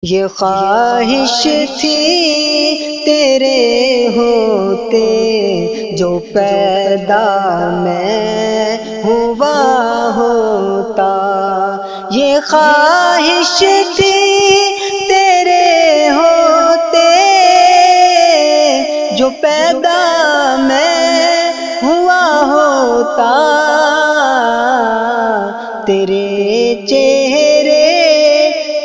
یہ خواہش تھی تیرے ہوتے جو پیدا میں ہوا ہوتا، یہ خواہش تھی تیرے ہوتے جو پیدا میں ہوا ہوتا، تیرے چہرے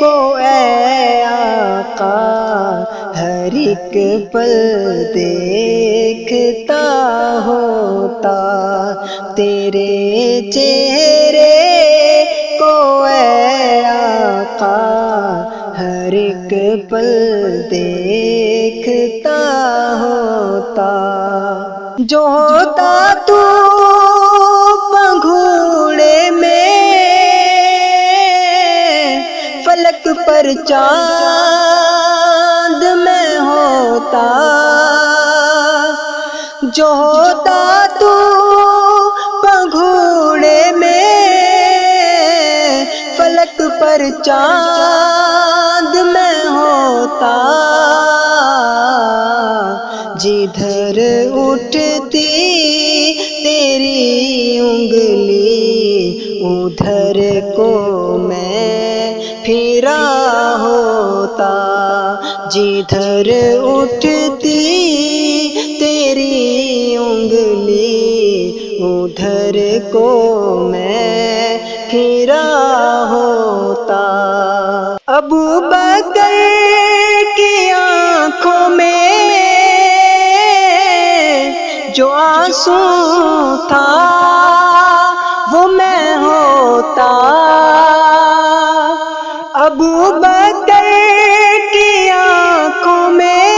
کو اے آقا ہر ایک پل دیکھتا ہوتا، تیرے چہرے کو اے آقا ہر ایک پل دیکھتا ہوتا، جو ہوتا تو پنگھوڑے میں فلک پر چاند میں ہوتا، جو ہوتا تو پنگھوڑے میں فلک پر چاند میں ہوتا، جدھر اٹھتی تیری انگلی ادھر کو میں پھرا ہوتا، جدھر اٹھتی تیری انگلی ادھر کو میں پھرا ہوتا، ابو بکر کی آنکھوں میں جو آنسو تھا وہ میں ہوتا، ابو بکر کی آنکھوں میں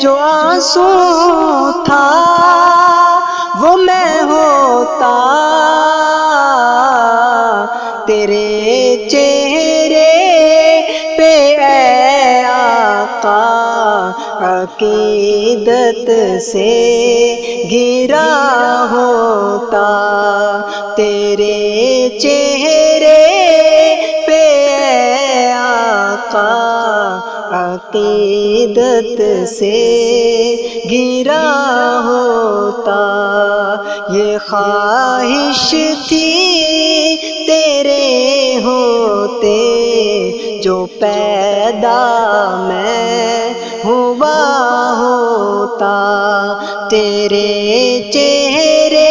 جو آنسو تھا وہ میں ہوتا، تیرے چہرے پہ اے آقا عقیدت سے گھرا ہوتا، تیرے چہرے پہ اے آقا عقیدت سے گھرا ہوتا، یہ خواہش تھی تیرے ہوتے جو پیدا میں ہوا ہوتا، تیرے چہرے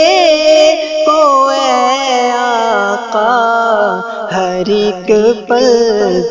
کو اے آقا ہر ایک پل